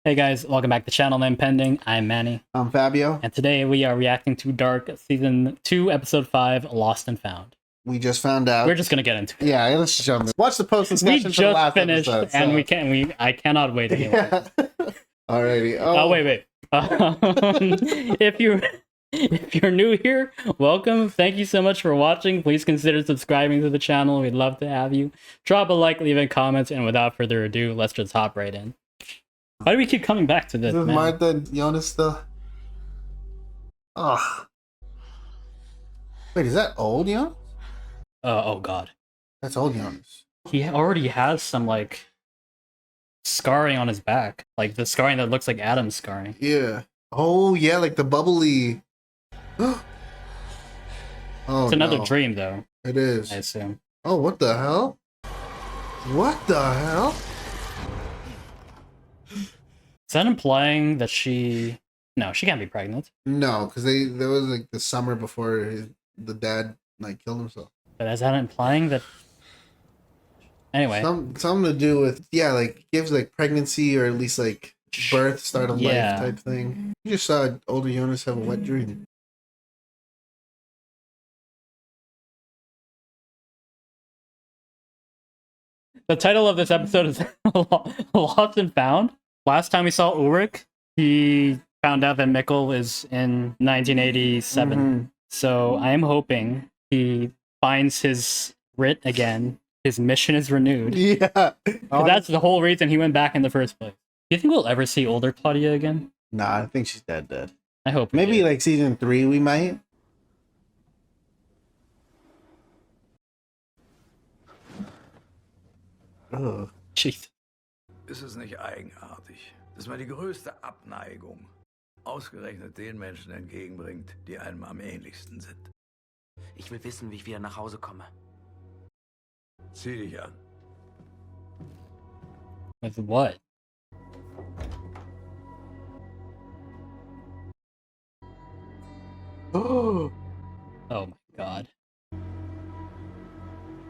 Hey guys, welcome back to Channel Name Pending. I'm Manny. I'm Fabio. And today we are reacting to Dark Season 2, Episode 5, Lost and Found. We just found out. We're just gonna get into it. Yeah, let's jump in. Watch the post We discussion for the just last finished, episode. and I cannot wait to hear Yeah. Alrighty. Oh, wait. If you're new here, welcome. Thank you so much for watching. Please consider subscribing to the channel. We'd love to have you. Drop a like, leave a comment, and without further ado, let's just hop right in. Why do we keep coming back to this, man? Martha and Jonas still. Oh. Wait, is that old Jonas? Oh god. That's old Jonas. He already has some, like, scarring on his back. Like, the scarring that looks like Adam's scarring. Yeah. Oh, yeah, like the bubbly. Oh, it's another dream, though. It is. I assume. Oh, what the hell? What the hell? Is that implying that she... No, she can't be pregnant. No, because there was like the summer before the dad like killed himself. But is that implying that... Anyway. Something to do with, yeah, like gives like pregnancy or at least like birth, start of life type thing. You just saw older Jonas have a wet dream. The title of this episode is Lost and Found. Last time we saw Ulrich, he found out that Mikkel is in 1987. Mm-hmm. So I am hoping he finds his writ again. His mission is renewed. Yeah. That's the whole reason he went back in the first place. Do you think we'll ever see older Claudia again? Nah, I think she's dead. I hope. Maybe like season 3 we might. Oh. Jeez. Ist es nicht eigenartig, dass man die größte Abneigung ausgerechnet den Menschen entgegenbringt, die einem am ähnlichsten sind? Ich will wissen, wie ich wieder nach Hause komme. Zieh dich an. With what? Oh. Oh my god.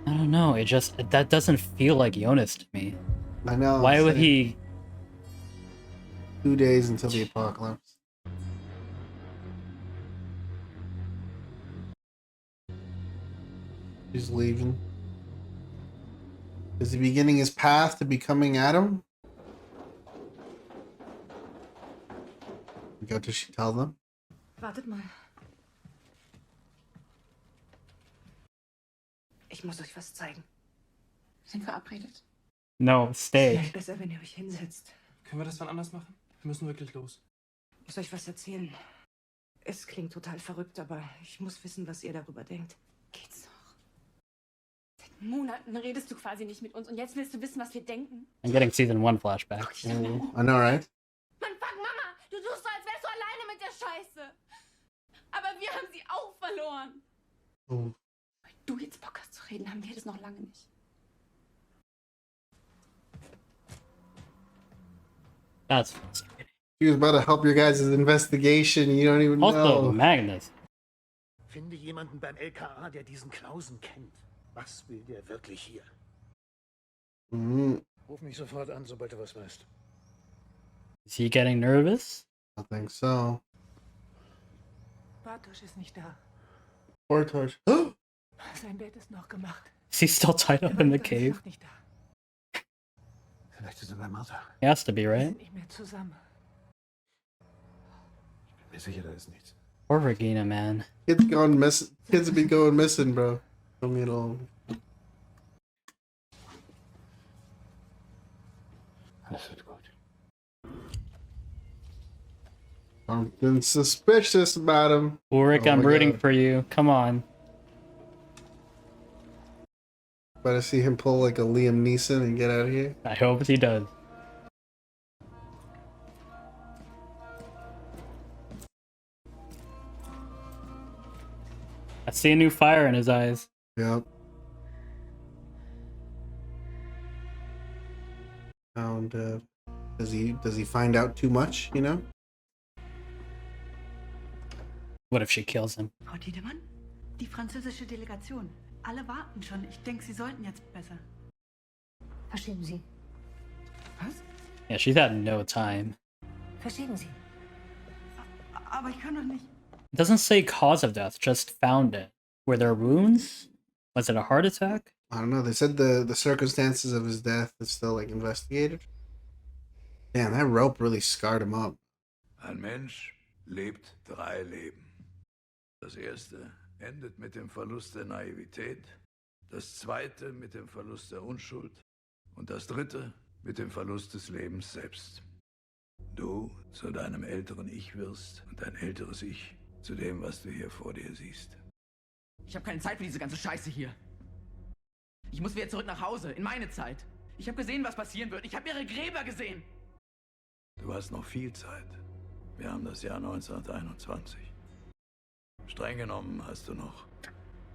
I don't know, that doesn't feel like Jonas to me. I know. Why would he... 2 days until the apocalypse. He's leaving. Is he beginning his path to becoming Adam? What does she tell them? Wartet mal. Ich muss euch was zeigen. Sind verabredet? No, stay. Vielleicht besser, wenn ihr euch hinsetzt. Können wir das wann anders machen? Wir müssen wirklich los. Ich muss euch was erzählen. Es klingt total verrückt, aber ich muss wissen, was ihr darüber denkt. Geht's noch? Seit Monaten redest du quasi nicht mit uns und jetzt willst du wissen, was wir denken? I'm getting season 1 flashbacks. I know, right? Mann, fuck, Mama! Du tust so, als wärst du alleine mit der Scheiße! Aber wir haben sie auch verloren! Oh. Weil du jetzt Bock hast zu reden, haben wir das noch lange nicht. That's She was about to help your guys' investigation. You don't even also know. Magnus. Finde jemanden beim LKA, der diesen Clausen kennt. Was will der wirklich hier? Ruf mich sofort an, sobald du was weißt. Is he getting nervous? I think so. Bartosz ist nicht da. Bartosz. Sein Bett ist noch gemacht. Is he still tied up in the Martha ist cave? noch nicht da. Vielleicht ist er bei Martha. He has to be, Wir right? sind nicht mehr zusammen. Ich bin mir sicher, da ist nichts. Poor Regina, man. Kids gone miss. Kids be going missing, bro. Leave me alone. Alles wird gut. Something suspicious about him. Ulrich, Oh I'm my rooting God. for you. Come on. About to see him pull like a Liam Neeson and get out of here. I hope he does. I see a new fire in his eyes. Yep. And does he find out too much? You know. What if she kills him? Frau Tidemman? Die französische Delegation. Alle warten schon. Ich denke, Sie sollten jetzt besser. Verschieben Sie. Was? Yeah, she's had no time. Verschieben Sie. Aber ich kann doch nicht. It doesn't say cause of death, just found it. Were there wounds? Was it a heart attack? I don't know. They said the circumstances of his death is still like investigated. Damn, that rope really scarred him up. Ein Mensch lebt 3 Leben. Das erste endet mit dem Verlust der Naivität, das zweite mit dem Verlust der Unschuld und das dritte mit dem Verlust des Lebens selbst. Du zu deinem älteren Ich wirst und dein älteres Ich zu dem, was du hier vor dir siehst. Ich habe keine Zeit für diese ganze Scheiße hier. Ich muss wieder zurück nach Hause, in meine Zeit. Ich habe gesehen, was passieren wird. Ich habe ihre Gräber gesehen. Du hast noch viel Zeit. Wir haben das Jahr 1921. Streng genommen hast du noch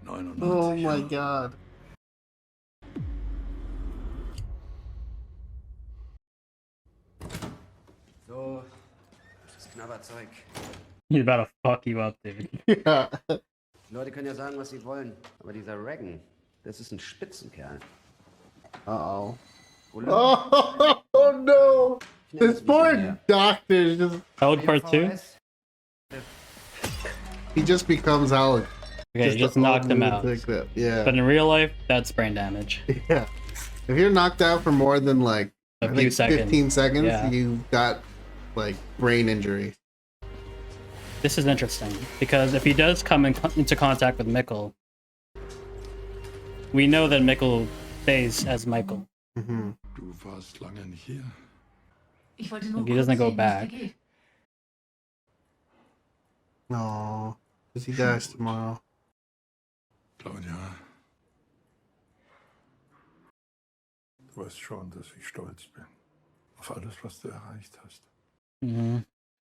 99 Oh my Jahre. god. So, das Knabberzeug. He's about to fuck you up, dude. Yeah. Die Leute können ja sagen, was sie wollen, aber dieser Regan, das ist ein Spitzenkerl. Uh-oh. Oder? Oh no! Ich nenne This es poor Visionär. doctor just Howard part 2? VHS. he just becomes Alec. Okay, just knocked him out. Like that. Yeah. But in real life, that's brain damage. Yeah. If you're knocked out for more than like A I few think seconds. 15 seconds, Yeah. you've got like brain injury. This is interesting, because if he does come into contact with Mikkel, we know that Mikkel stays as Michael. Mm-hmm. Du warst lange nicht hier. Ich wollte nur He doesn't kurz go sehen, wie es back. dir geht. No, because he dies tomorrow. Claudia. Du weißt schon, dass ich stolz bin auf alles, was du erreicht hast. Mhm.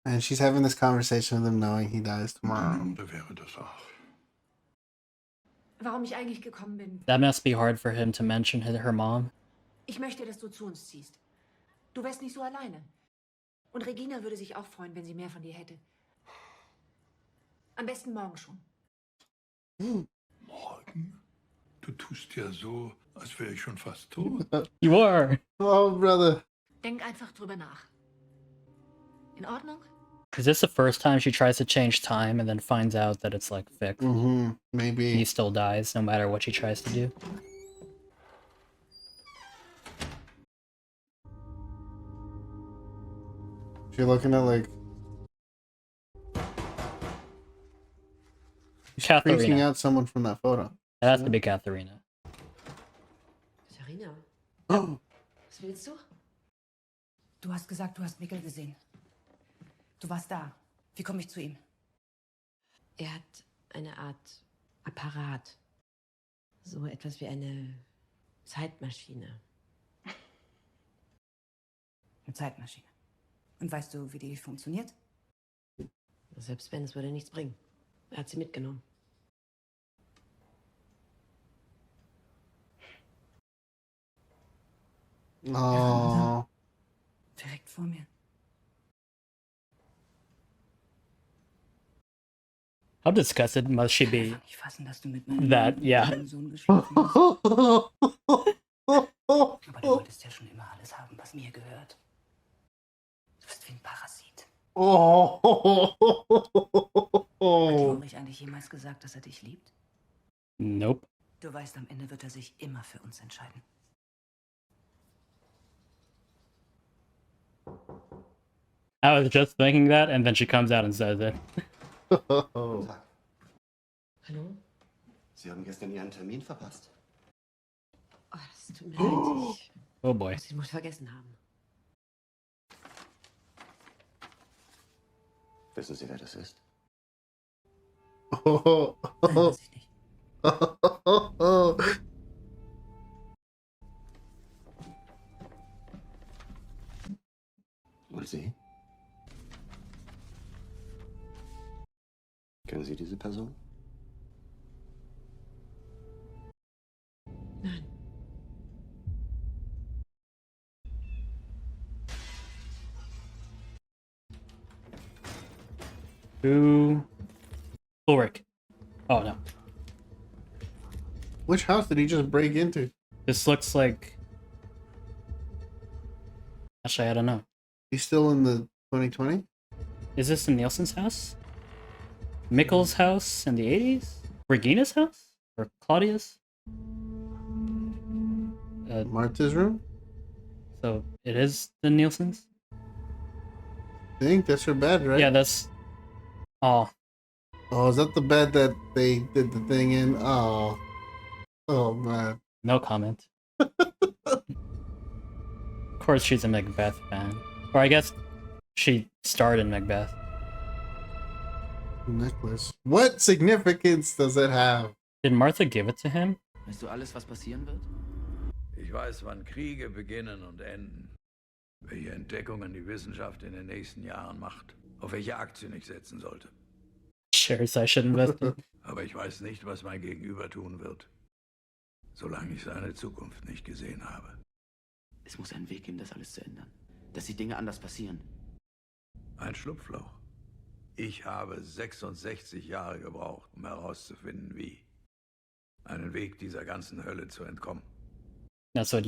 And she's having this conversation with him knowing he dies tomorrow. Andere wäre das auch. Warum ich eigentlich gekommen bin. That must be hard for him to mention her mom. Ich möchte, dass du zu uns ziehst. Du wärst nicht so alleine. Und Regina würde sich auch freuen, wenn sie mehr von dir hätte. Am besten morgen schon. Morgen? Du tust ja so, als wäre ich schon fast tot. You are! Oh, brother. Denk einfach drüber nach. In Ordnung? Is this the first time she tries to change time and then finds out that it's like fixed? Mm-hmm. Maybe. He still dies no matter what she tries to do. You're looking at like freaking Katharina. out someone from that photo. It has to be Katharina. Katharina, Oh, was willst du? Du hast gesagt, du hast Mikkel gesehen. Du warst da. Wie komme ich zu ihm? Er hat eine Art Apparat. So etwas wie eine Zeitmaschine. Eine Zeitmaschine. Und weißt du, wie die funktioniert? Selbst wenn, es würde nichts bringen. Er hat sie mitgenommen. oh. Direkt vor mir. How disgusted must she be? Nicht fassen, dass du mit meinem That, yeah. Sohn geschlafen hast. Aber du wolltest ja schon immer alles haben, was mir gehört. Du bist wie ein Parasit. Hat Ulrich eigentlich jemals gesagt, dass er dich liebt? Nope. Du weißt, am Ende wird er sich immer für uns entscheiden. I was just thinking that, and then she comes out and says it. Oh. Hallo? Sie haben gestern Ihren Termin verpasst. Oh, das tut mir leid. Ich Oh boy. muss den Mut vergessen haben. Wissen Sie, wer das ist? Oh. Nein, weiß ich nicht. Und Sie? Kennen Sie diese Person? Nein. Who? Ulrich. Oh no. Which house did he just break into? This looks like... Actually, I don't know. He's still in the 2020? Is this in Nielsen's house? Mikkel's house in the 80s? Regina's house? Or Claudia's? Martha's room? So it is the Nielsen's? I think that's her bed, right? Yeah, that's... Oh. Oh, is that the bed that they did the thing in? Oh. Oh, man. No comment. Of course she's a Macbeth fan. Or I guess she starred in Macbeth. Necklace. What significance does it have? Did Martha give it to him? Weißt du alles, was passieren wird? Ich weiß, wann Kriege beginnen und enden. Welche Entdeckungen die Wissenschaft in den nächsten Jahren macht. Auf welche Aktien ich setzen sollte. Shares I should invest in. Aber ich weiß nicht, was mein Gegenüber tun wird. Solange ich seine Zukunft nicht gesehen habe. Es muss einen Weg geben, das alles zu ändern. Dass die Dinge anders passieren. Ein Schlupfloch. Ich habe 66 Jahre gebraucht, um herauszufinden, wie. Einen Weg dieser ganzen Hölle zu entkommen. That's what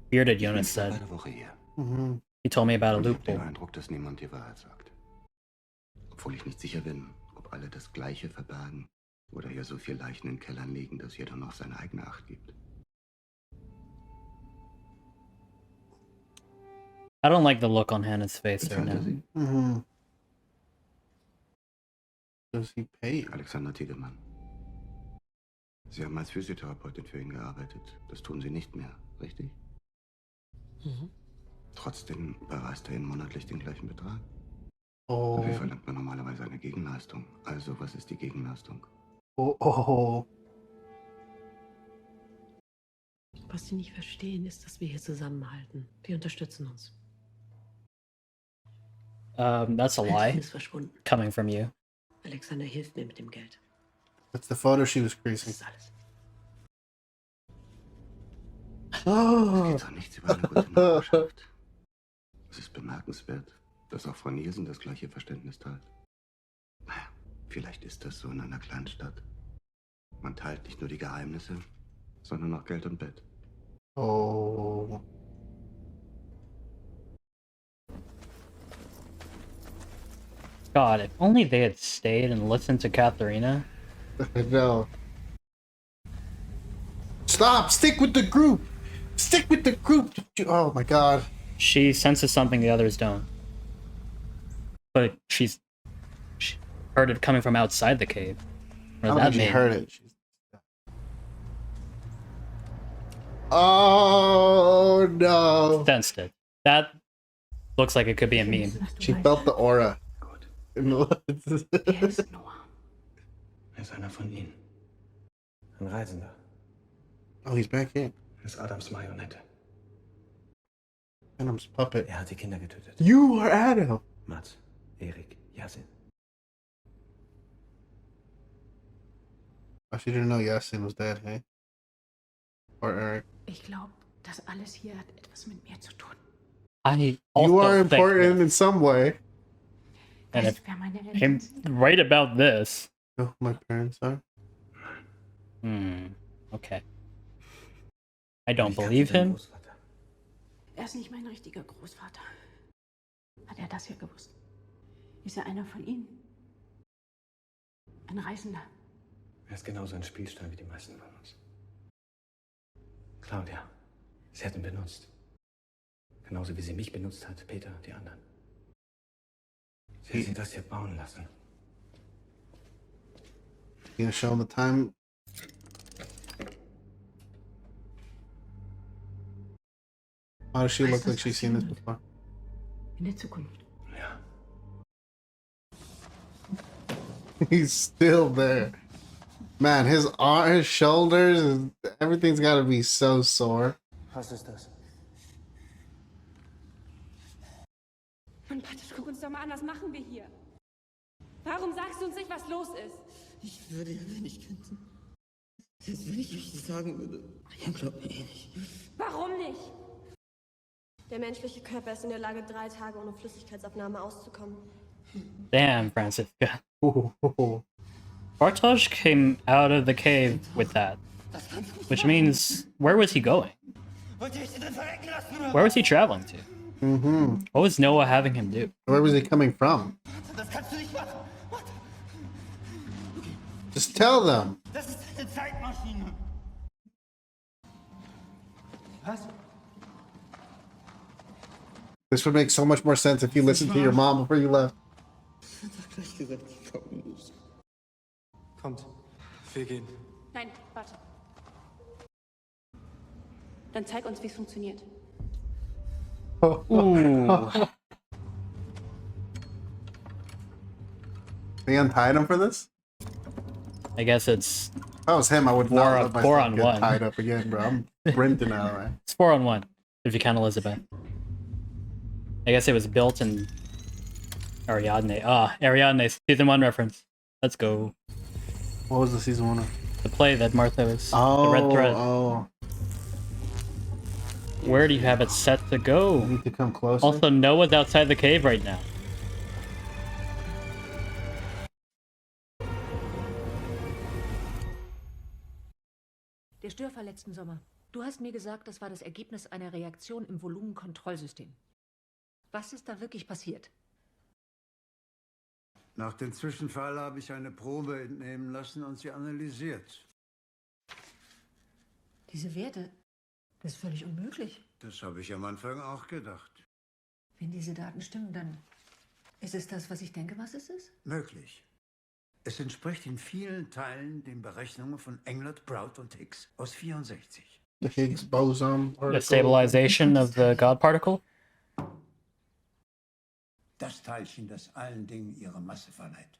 bearded Jonas said. Eine Woche hier. He told me about a Ich habe den loophole. Eindruck, dass niemand die Wahrheit sagt. Obwohl ich nicht sicher bin, ob alle das Gleiche verbergen oder hier so viel Leichen in Kellern liegen, dass jeder noch seine eigene Acht gibt. I don't like the look on Hannah's face right now. Does he pay? Aleksander Tidemman. Sie haben als Physiotherapeutin für ihn gearbeitet. Das tun Sie nicht mehr, richtig? Trotzdem überweist er Ihnen monatlich den gleichen Betrag. Oh. Wie verlangt man normalerweise eine Gegenleistung? Also, was ist die Gegenleistung? Oh, oh. Was Sie nicht verstehen, ist, dass wir hier zusammenhalten. Wir unterstützen uns. That's a lie. Ist verschwunden. Coming from you. Aleksander hilft mir mit dem Geld. That's the photo she was creasing. Das ist alles. Oh. Es geht doch nichts über eine gute Nachbarschaft. Es ist bemerkenswert, dass auch Frau Nielsen das gleiche Verständnis teilt. Naja, vielleicht ist das so in einer kleinen Stadt. Man teilt nicht nur die Geheimnisse, sondern auch Geld und Bett. Oh. God, if only they had stayed and listened to Katharina. No. Stop! Stick with the group! Stick with the group! Oh my god. She senses something the others don't. But she heard it coming from outside the cave. I don't think she heard it. Oh no. Sensed it. That looks like it could be a meme. She felt the aura. Er ist einer von Ihnen. Ein Reisender. Oh, he's back in. Er ist Adams Marionette. Adam's puppet. Er hat die Kinder getötet. You are Adam. Mats, Erik, Yasin. Oh, she didn't know Yasin was dead, hey? Or Eric. Ich glaube, das alles hier hat etwas mit mir zu tun. I also You are think important that. in some way. And if him right about this. Oh, my parents are. Okay. I don't believe him. Ist nicht mein richtiger Großvater. Hat er das hier gewusst? Ist er einer von Ihnen? Ein Reisender? Er ist genauso ein Spielstein wie die meisten von uns. Claudia, sie hat ihn benutzt. Genauso wie sie mich benutzt hat, Peter und die anderen. Sie hat das hier bauen lassen. You gonna show him the time? How does she look like she's seen this before? In der Zukunft. Ja. He's still there. Man, his arm, his shoulders, everything's gotta be so sore. Was ist das? Mann, Patrick, guck uns doch mal an, was machen wir hier? Warum sagst du uns nicht, was los ist? Ich würde ja wenig kennen. Selbst wenn ich euch das sagen würde, ihr glaubt mir eh nicht. Warum nicht? Der menschliche Körper ist in der Lage, 3 Tage ohne Flüssigkeitsaufnahme auszukommen. Damn, Franziska. Bartosz came out of the cave with that. Which means, where was he going? Where was he traveling to? Mm-hmm. What was Noah having him do? Where was he coming from? Das kannst du nicht machen. Just tell them. Das ist eine Zeitmaschine. Was? This would make so much more sense if you listened to your mom before you left. Ich hab doch gleich gesagt, ich komme los. Kommt, wir gehen. Nein, warte. Dann zeig uns, wie es funktioniert. They untied him for this? I guess it's... If I was him, I would Four- not let myself four on get one. tied up again, bro. I'm sprinting out of right. It's 4-on-1, if you count Elizabeth. I guess it was built in Ariadne. Ariadne, season 1 reference. Let's go. What was the season 1 of? The play that Martha was... Oh, the red thread. oh. Where do you have it set to go? You need to come closer. Also, Noah's outside the cave right now. Der Störfall letzten Sommer. Du hast mir gesagt, das war das Ergebnis einer Reaktion im Volumenkontrollsystem. Was ist da wirklich passiert? Nach dem Zwischenfall habe ich eine Probe entnehmen lassen und sie analysiert. Diese Werte, das ist völlig unmöglich. Das habe ich am Anfang auch gedacht. Wenn diese Daten stimmen, dann ist es das, was ich denke, was es ist? Möglich. Es entspricht in vielen Teilen den Berechnungen von Englert, Prout und Higgs aus 64. The Higgs boson The particle. stabilization of the God particle? Das Teilchen, das allen Dingen ihre Masse verleiht.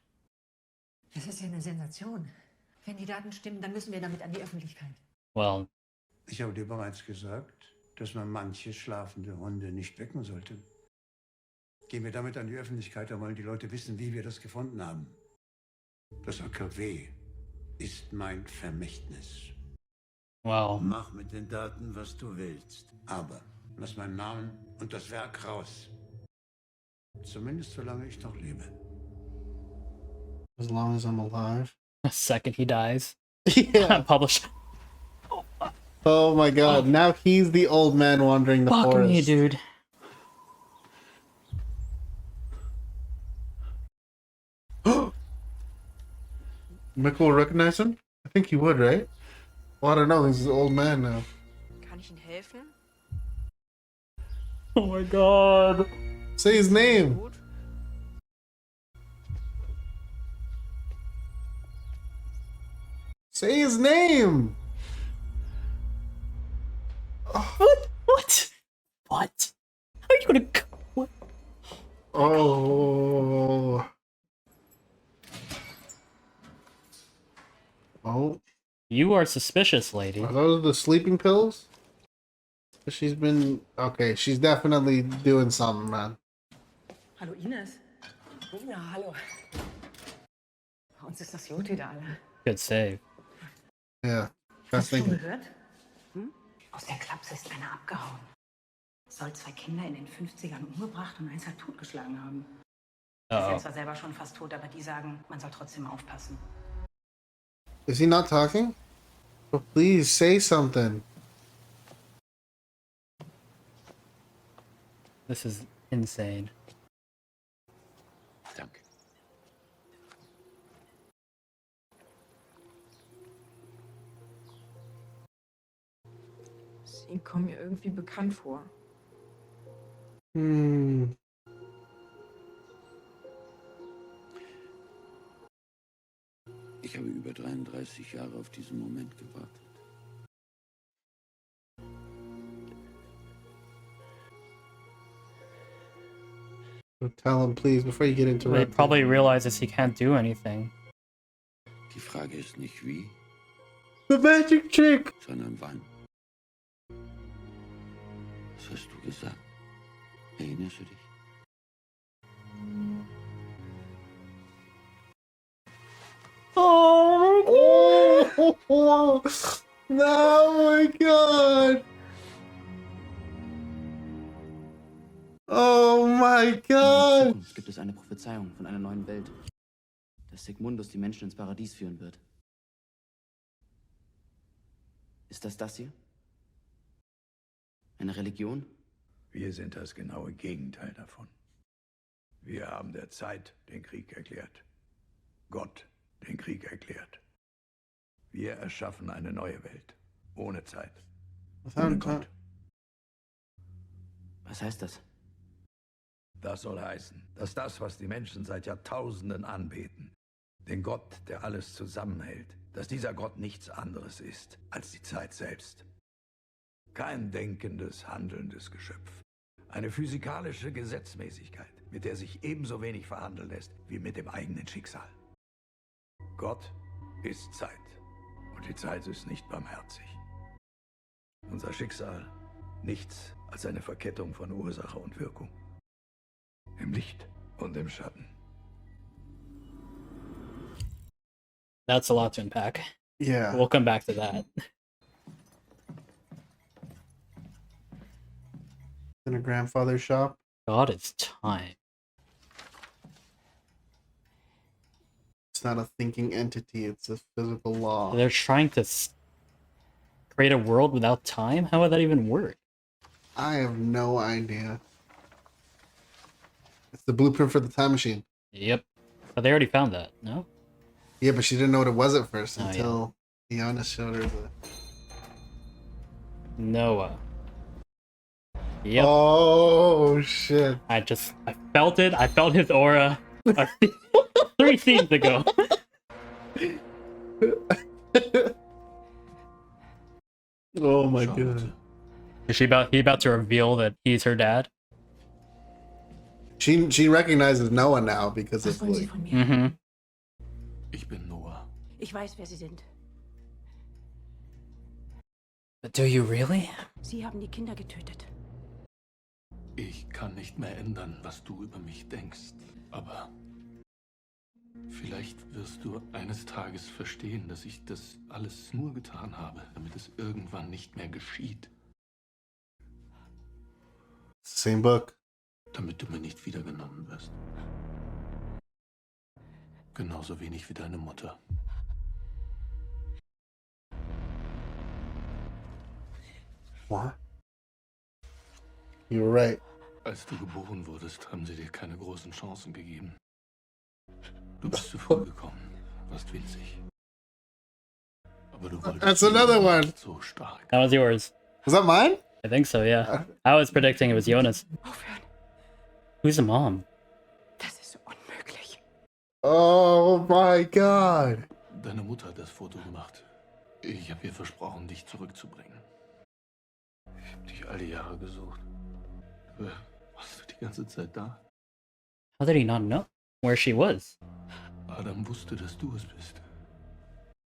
Das ist ja eine Sensation. Wenn die Daten stimmen, dann müssen wir damit an die Öffentlichkeit. Well, Ich habe dir bereits gesagt, dass man manche schlafende Hunde nicht wecken sollte. Gehen wir damit an die Öffentlichkeit, dann wollen die Leute wissen, wie wir das gefunden haben. Das AKW ist mein Vermächtnis. wow. Mach mit den Daten, was du willst. Aber lass meinen Namen und das Werk raus. Zumindest solange ich noch lebe. As long as I'm alive. The second he dies. Yeah. Published. Oh my god, now he's the old man wandering the Fuck forest. me, dude. Mikkel will recognize him? I think he would, right? Well, I don't know, he's an old man now. Kann ich Ihnen helfen? Oh my god. Say his name. Say his name. What? What? What? How are you gonna... What? Oh. Oh. You are suspicious, lady. Are those the sleeping pills? She's been... Okay, she's definitely doing something, man. Hallo Ines. Nina, hallo. Bei uns ist das Lot wieder alle. Good save. Yeah. Hast du schon gehört? Hm? Aus der Klapse ist einer abgehauen. Soll 2 Kinder in den 50ern umgebracht und eins halt totgeschlagen haben. Er ist zwar selber schon fast tot, aber die sagen, man soll trotzdem aufpassen. Is he not talking? Oh, please, say something. This is insane. Danke. Sie kommen mir irgendwie bekannt vor. Hm. Ich habe über 33 Jahre auf diesen Moment gewartet. So tell him, please, before you get He interrupted. probably realizes he can't do anything. Die Frage ist nicht wie, The magic trick! sondern wann. Was hast du gesagt? Erinnerst du dich? Oh, no, my God! Oh my In God! Zukunft gibt es eine Prophezeiung von einer neuen Welt, dass Sigmundus die Menschen ins Paradies führen wird. Ist das hier? Eine Religion? Wir sind das genaue Gegenteil davon. Wir haben der Zeit den Krieg erklärt. Gott den Krieg erklärt. Wir erschaffen eine neue Welt. Ohne Zeit. Ohne Gott. Was heißt das? Das soll heißen, dass das, was die Menschen seit Jahrtausenden anbeten, den Gott, der alles zusammenhält, dass dieser Gott nichts anderes ist als die Zeit selbst. Kein denkendes, handelndes Geschöpf. Eine physikalische Gesetzmäßigkeit, mit der sich ebenso wenig verhandeln lässt wie mit dem eigenen Schicksal. Gott ist Zeit. Und die Zeit ist nicht barmherzig. Unser Schicksal, nichts als eine Verkettung von Ursache und Wirkung. Im Licht und im Schatten. That's a lot to unpack. Yeah. We'll come back to that. In a grandfather's shop. God, it's time. It's not a thinking entity, it's a physical law. They're trying to create a world without time? How would that even work? I have no idea. It's the blueprint for the time machine. Yep. But they already found that, no? Yeah, but she didn't know what it was at first Oh, until Jonas showed her the... Noah. Yep. Oh, shit. I felt it. I felt his aura 3 scenes ago. Oh my god. Is he about to reveal that he's her dad? She recognizes Noah now because Was of wollen Sie like... von mir? Mhm. Ich bin Noah. Ich weiß, wer Sie sind. But do you really? Sie haben die Kinder getötet. Ich kann nicht mehr ändern, was du über mich denkst. Aber vielleicht wirst du eines Tages verstehen, dass ich das alles nur getan habe, damit es irgendwann nicht mehr geschieht. Same book. Damit du mir nicht wiedergenommen wirst. Genauso wenig wie deine Mutter. What? You're right. Als du geboren wurdest, haben sie dir keine großen Chancen gegeben. Du bist zu früh gekommen, warst winzig. Aber du wolltest That's another one. So stark. That was yours. Was that mine? I think so, yeah. I was predicting it was Jonas. Who's the mom? Das ist unmöglich. Oh my god. Deine Mutter hat das Foto gemacht. Ich habe ihr versprochen, dich zurückzubringen. Ich habe dich all die Jahre gesucht. Warst du die ganze Zeit da? How did he not know where she was? Adam wusste, dass du es bist.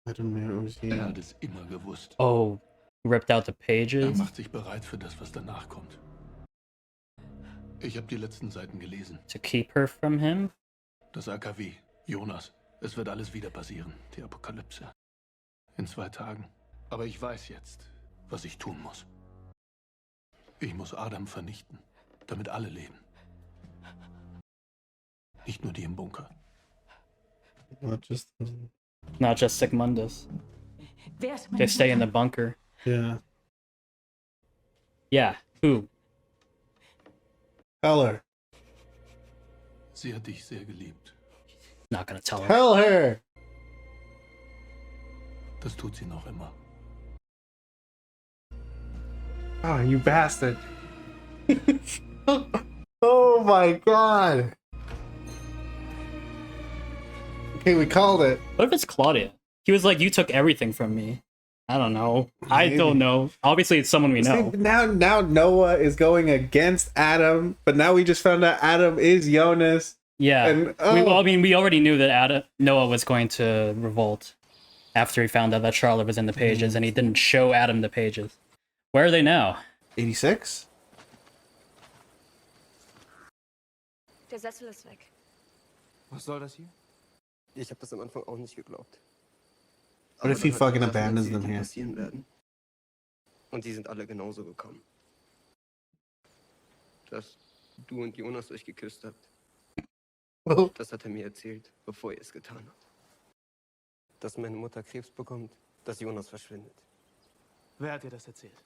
Er hat es immer gewusst. Oh, ripped out the pages? Macht sich bereit für das, was danach kommt. Ich habe die letzten Seiten gelesen. To keep her from him? Das AKW, Jonas. Es wird alles wieder passieren. Die Apokalypse. In 2 Tagen. Aber ich weiß jetzt, was ich tun muss. Ich muss Adam vernichten, damit alle leben. Nicht nur die im Bunker. Not just Sigmundus. Wer ist They stay in the bunker. Yeah. Yeah, who? Tell her. Sie hat dich sehr geliebt. Not gonna tell her. Tell her! Das tut sie noch immer. Oh, you bastard. Oh my god. Okay, we called it. What if it's Claudia? He was like, you took everything from me. I don't know. I don't know. Obviously, it's someone we know. See, now Noah is going against Adam, but now we just found out Adam is Jonas. Yeah. And, we already knew that Noah was going to revolt after he found out that Charlotte was in the pages, and he didn't show Adam the pages. Where are they now? 86? Der Sessel ist weg. Was soll das hier? Ich habe das am Anfang auch nicht geglaubt. What if he fucking abandons them here? Passieren werden. Und die sind alle genauso gekommen. Dass du und Jonas euch geküsst habt. Das hat er mir erzählt, bevor ihr es getan habt. Dass meine Mutter Krebs bekommt, dass Jonas verschwindet. Wer hat dir das erzählt?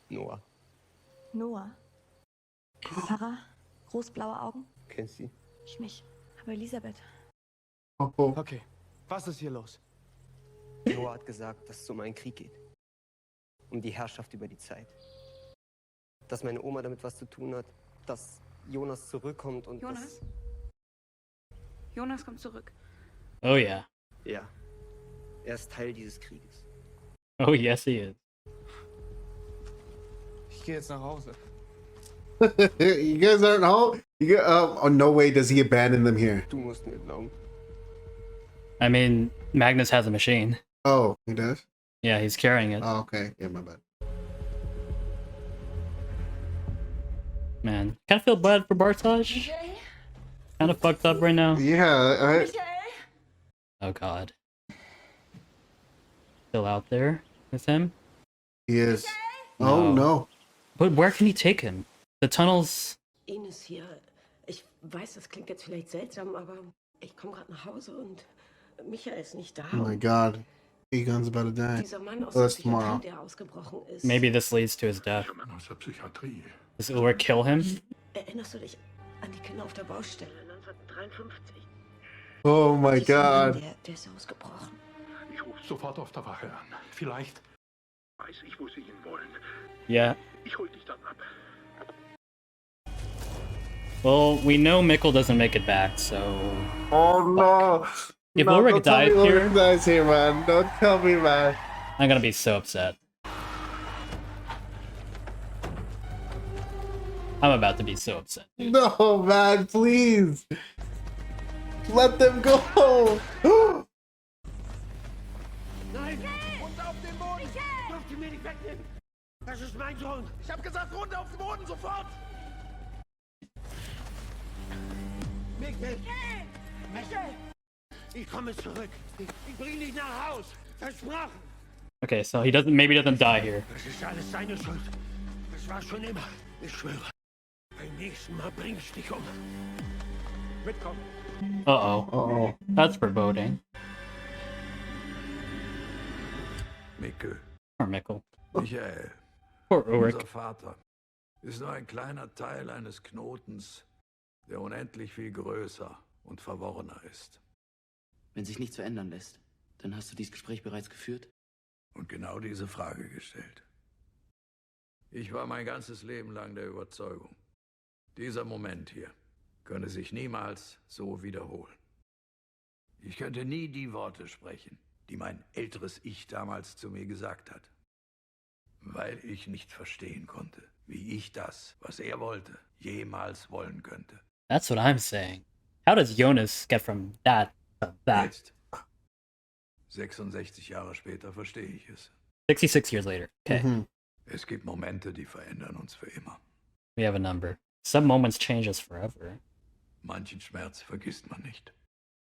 Noah. Noah. Pfarrer, großblaue Augen. Kennst sie? Ich mich. Aber Elisabeth. Okay, was ist hier los? Noah hat gesagt, dass es um einen Krieg geht. Um die Herrschaft über die Zeit. Dass meine Oma damit was zu tun hat. Dass Jonas zurückkommt und Jonas? Jonas kommt zurück. Oh yeah. Ja. Er ist Teil dieses Krieges. Oh yes he is. Ich gehe jetzt nach Hause. You guys aren't home? Oh, no way does he abandon them here. Du musst mir glauben. I mean, Magnus has a machine. Oh, he does? Yeah, he's carrying it. Oh, okay. Yeah, my bad. Man, kind of feel bad for Bartosz. Kind of fucked up right now. Yeah. Oh god. Still out there with him? He is. Oh no. But where can he take him? The tunnels. Ines hier. Ich weiß, das klingt jetzt vielleicht seltsam, aber ich komme gerade nach Hause und Michael ist nicht da. Oh my god. Egon's about to die. Dieser Mann aus Oh, der that's tomorrow. Psychiatrie, der ausgebrochen ist. Maybe this leads to his death. Aus der Psychiatrie. Does Ulrich kill him? Erinnerst du dich an die Kinder auf der Baustelle 1953? Oh my Dieser god. Mann, der ist ausgebrochen. Ich rufe sofort auf der Wache an. Vielleicht weiß ich, wo sie hinwollen. Yeah. Ich hol dich dann ab. Well, we know Mikkel doesn't make it back, so... Oh no. If No, Ulrich don't tell me dies here... Ulrich dies here, man. Don't tell me, man. I'm gonna be so upset. I'm about to be so upset. No, man, please. Let them go. Nein! Runter auf den Boden! Dürft ihr mir nicht wegnehmen! Das ist mein Sohn! Ich hab gesagt, runter auf den Boden, sofort! Mikkel! Mikkel! Ich komme zurück! Ich bring dich nach Haus! Versprochen! Okay, so he doesn't die here. Das ist alles seine Schuld. Das war schon immer. Ich schwöre. Beim nächsten Mal bring ich dich um. Mitkommen! Uh-oh. That's foreboding. Mikkel. Poor Mikkel. Michael. Poor Ulrich. Unser Vater ist nur ein kleiner Teil eines Knotens, der unendlich viel größer und verworrener ist. Wenn sich nichts verändern lässt, dann hast du dieses Gespräch bereits geführt? Und genau diese Frage gestellt. Ich war mein ganzes Leben lang der Überzeugung, dieser Moment hier könne sich niemals so wiederholen. Ich könnte nie die Worte sprechen, die mein älteres Ich damals zu mir gesagt hat. Weil ich nicht verstehen konnte, wie ich das, was er wollte, jemals wollen könnte. That's what I'm saying. How does Jonas get from that to that? Jetzt, 66 Jahre später, verstehe ich es. 66 years later. Okay. Es gibt Momente, die verändern uns für immer. We have a number. Some moments change us forever. Manchen Schmerz vergisst man nicht.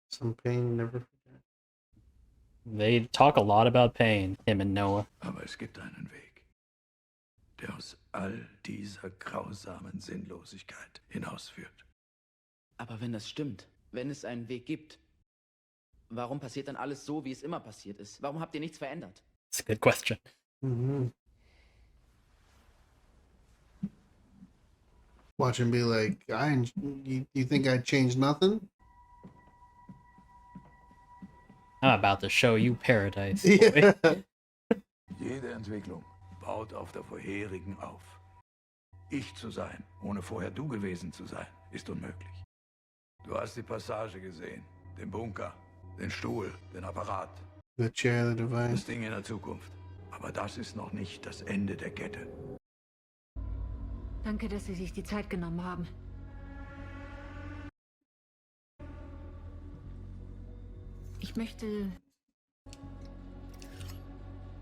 Some pain you never forget. They talk a lot about pain, him and Noah. Aber es gibt einen Weg, der aus all dieser grausamen Sinnlosigkeit hinausführt. Aber wenn das stimmt, wenn es einen Weg gibt, warum passiert dann alles so, wie es immer passiert ist? Warum habt ihr nichts verändert? It's a good question. Watch him be like, you think I changed nothing? I'm about to show you paradise. Yeah. Jede Entwicklung baut auf der vorherigen auf. Ich zu sein, ohne vorher du gewesen zu sein, ist unmöglich. Du hast die Passage gesehen, den Bunker, den Stuhl, den Apparat. The chair, the device. Das Ding in der Zukunft. Aber das ist noch nicht das Ende der Kette. Danke, dass Sie sich die Zeit genommen haben. Ich möchte,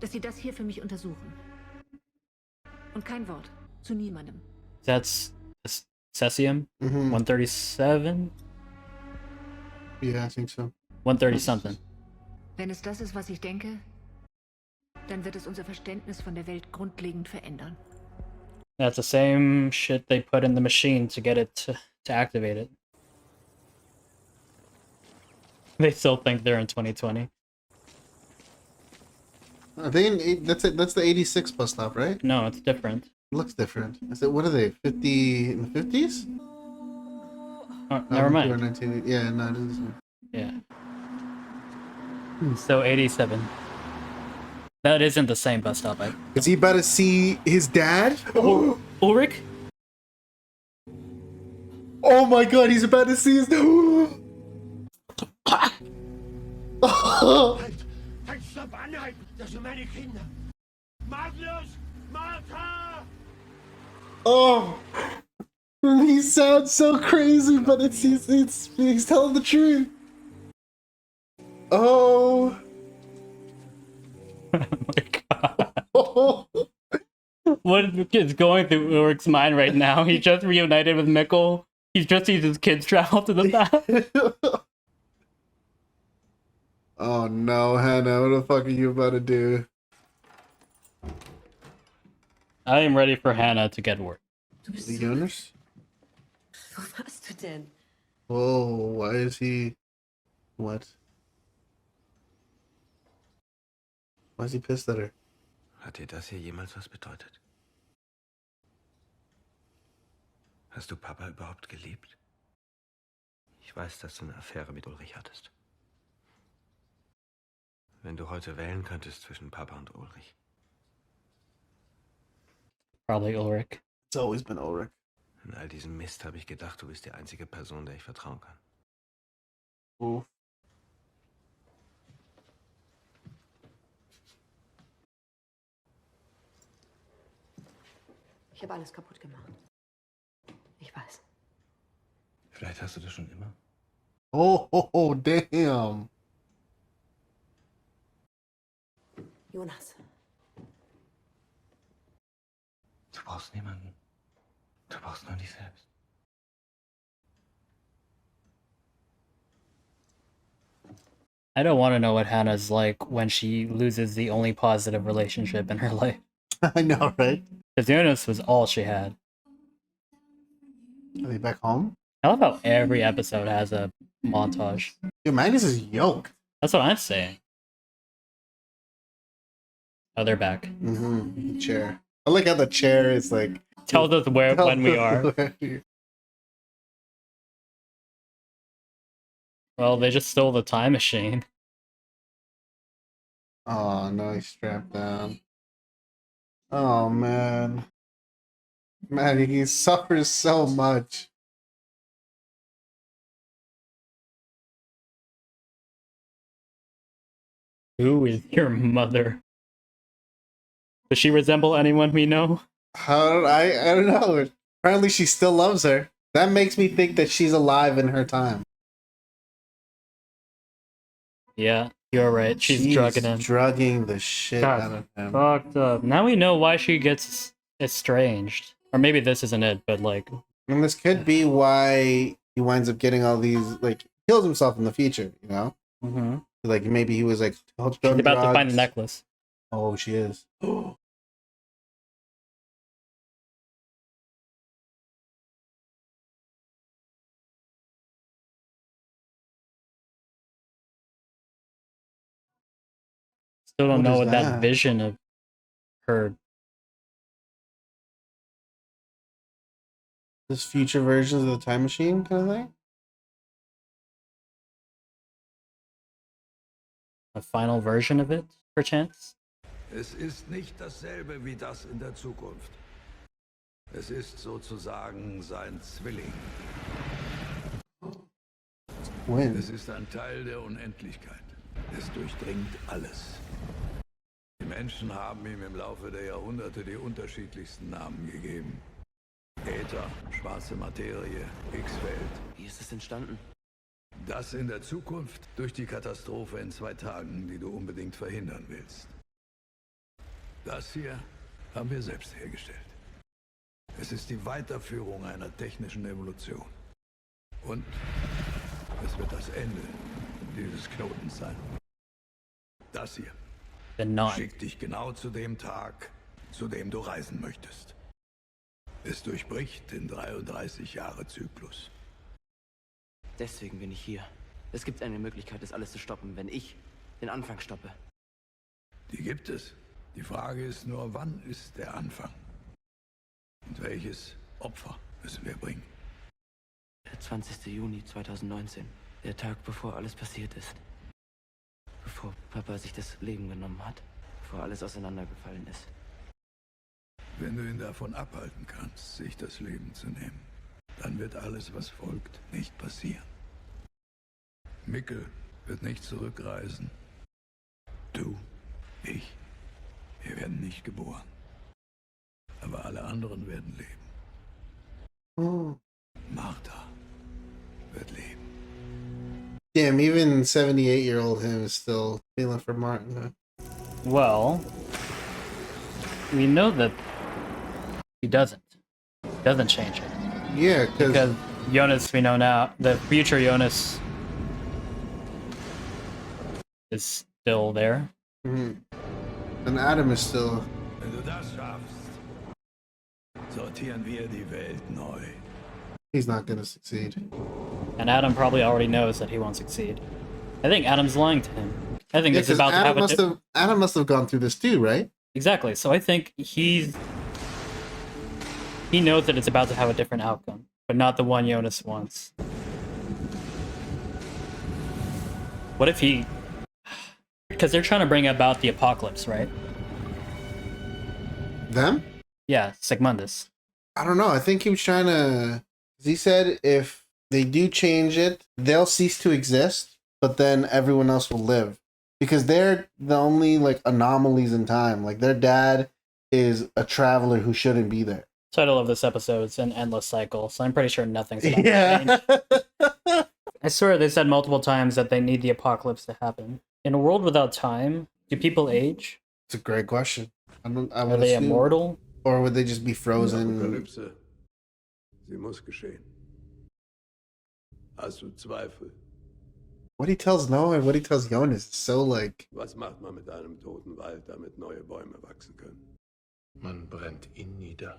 dass Sie das hier für mich untersuchen. Und kein Wort zu niemandem. That's cesium? 137? Yeah, I think so. 130 something. Wenn es das ist, was ich denke, dann wird es unser Verständnis von der Welt grundlegend verändern. That's the same shit they put in the machine to get it to activate it. They still think they're in 2020. I think that's it. That's the 86 bus stop, right? No, it's different. looks different. Is it, what are they, 50 in the 50s? Oh, never mind. 1980. Yeah, no, it is. Yeah. So 87. That isn't the same bus stop. Is he about to see his dad? Ulrich? Oh my god, he's about to see his dad. Halt! Halt, stopp, anhalten! Das sind meine Kinder! Magnus! Martha! Oh, he sounds so crazy, but he's telling the truth. Oh. Oh my god. What is going through Ulrich's mind right now? He just reunited with Mikkel. He's just seen his kids travel to the past. Oh no, Hannah, what the fuck are you about to do? I am ready for Hannah to get work. The Jonas? Wo warst du denn? Whoa, why is he... What? Why is he pissed at her? Hat dir das hier jemals was bedeutet? Hast du Papa überhaupt geliebt? Ich weiß, dass du eine Affäre mit Ulrich hattest. Wenn du heute wählen könntest zwischen Papa und Ulrich. Probably Ulrich. It's always been Ulrich. In all diesem Mist habe ich gedacht, du bist die einzige Person, der ich vertrauen kann. Oh. Ich habe alles kaputt gemacht. Ich weiß. Vielleicht hast du das schon immer. Oh, damn. Jonas. Du brauchst niemanden. Du brauchst nur dich selbst. I don't want to know what Hannah's like when she loses the only positive relationship in her life. I know, right? Because Jonas was all she had. Are they back home? I love how every episode has a montage. Dude, Magnus is yoked. That's what I'm saying. Oh, they're back. Mm-hmm. The chair. I like how the chair is like... Tells us when we are. Well, they just stole the time machine. Oh, no, he's strapped down. Oh, man. Man, he suffers so much. Who is your mother? Does she resemble anyone we know? I don't know. Apparently she still loves her. That makes me think that she's alive in her time. Yeah, you're right. She's drugging him. Drugging the shit out of him. Fucked up. Now we know why she gets estranged. Or maybe this isn't it, but like... And this could be why he winds up getting all these, like, kills himself in the future, you know? Mm-hmm. Like, maybe he was, like, she's about to find the necklace. Oh, she is. Still don't What know is what that vision of her... This future versions of the time machine kind of thing? A final version of it, perchance? Es ist nicht dasselbe wie das in der Zukunft. Es ist sozusagen sein Zwilling. When? Es ist ein Teil der Unendlichkeit. Es durchdringt alles. Die Menschen haben ihm im Laufe der Jahrhunderte die unterschiedlichsten Namen gegeben. Äther, schwarze Materie, X-Welt. Wie ist es entstanden? Das in der Zukunft durch die Katastrophe in 2 Tagen, die du unbedingt verhindern willst. Das hier haben wir selbst hergestellt. Es ist die Weiterführung einer technischen Evolution. Und es wird das Ende dieses Knotens sein. Das hier schickt dich genau zu dem Tag, zu dem du reisen möchtest. Es durchbricht den 33 Jahre Zyklus. Deswegen bin ich hier. Es gibt eine Möglichkeit, das alles zu stoppen, wenn ich den Anfang stoppe. Die gibt es. Die Frage ist nur, wann ist der Anfang? Und welches Opfer müssen wir bringen? Der 20. Juni 2019. Der Tag, bevor alles passiert ist. Bevor Papa sich das Leben genommen hat. Bevor alles auseinandergefallen ist. Wenn du ihn davon abhalten kannst, sich das Leben zu nehmen, dann wird alles, was folgt, nicht passieren. Mikkel wird nicht zurückreisen. Du, ich, wir werden nicht geboren. Aber alle anderen werden leben. Martha wird leben. Damn, even 78-year-old him is still feeling for Martin. Huh? Well, we know that he doesn't change it. Yeah, because Jonas, we know now, the future Jonas is still there. And Adam is still. Wenn du das schaffst, sortieren wir die Welt neu. He's not gonna succeed. And Adam probably already knows that he won't succeed. I think Adam's lying to him. I think it's about to have Adam must have gone through this too, right? Exactly. So I think he knows that it's about to have a different outcome, but not the one Jonas wants. What if he... Because they're trying to bring about the apocalypse, right? Them? Yeah, Sigmundus. I don't know. I think he was trying to... He said if they do change it, they'll cease to exist, but then everyone else will live. Because they're the only, like, anomalies in time. Like, their dad is a traveler who shouldn't be there. Title of this episode is An Endless Cycle, so I'm pretty sure nothing's about to change. I swear they said multiple times that they need the apocalypse to happen. In a world without time, do people age? It's a great question. Are they immortal? Or would they just be frozen? Apokalypse. Sie muss geschehen. Hast du Zweifel? What he tells Noah and what he tells Jonas is so like... Was macht man mit einem toten Wald, damit neue Bäume wachsen können? Man brennt ihn nieder.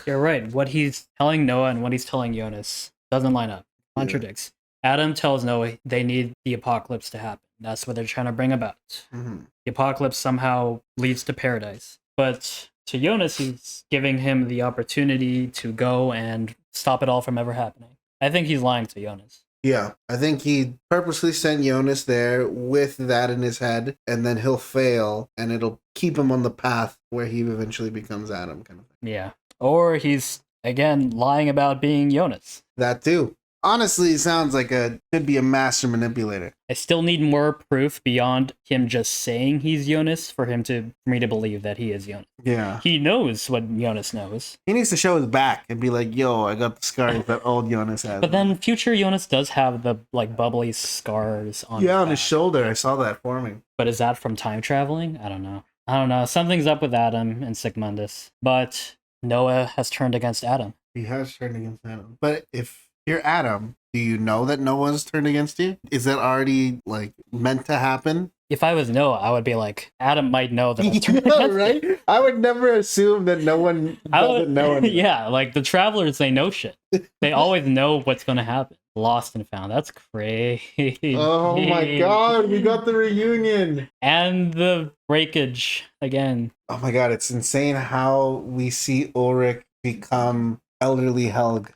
You're right. What he's telling Noah and what he's telling Jonas doesn't line up. Contradicts. Yeah. Adam tells Noah they need the apocalypse to happen. That's what they're trying to bring about. Mm-hmm. The apocalypse somehow leads to paradise. But to Jonas, he's giving him the opportunity to go and stop it all from ever happening. I think he's lying to Jonas. Yeah, I think he purposely sent Jonas there with that in his head, and then he'll fail, and it'll keep him on the path where he eventually becomes Adam, kind of thing. Yeah. Or he's, again, lying about being Jonas. That too. Honestly, it sounds like could be a master manipulator. I still need more proof beyond him just saying he's Jonas for me to believe that he is Jonas. Yeah. He knows what Jonas knows. He needs to show his back and be like, yo, I got the scars that old Jonas has. But then future Jonas does have the like bubbly scars on on his shoulder. I saw that forming. But is that from time traveling? I don't know. Something's up with Adam and Sigmundus. But Noah has turned against Adam. He has turned against Adam. But if you're Adam, do you know that Noah's turned against you? Is that already like meant to happen? If I was Noah, I would be like, Adam might know that I've turned against right? him. I would never assume that no one doesn't know anything. Yeah, like the travelers, they know shit. They always know what's going to happen. Lost and found. That's crazy. Oh my god, we got the reunion. And the breakage again. Oh my god, it's insane how we see Ulrich become elderly Helge.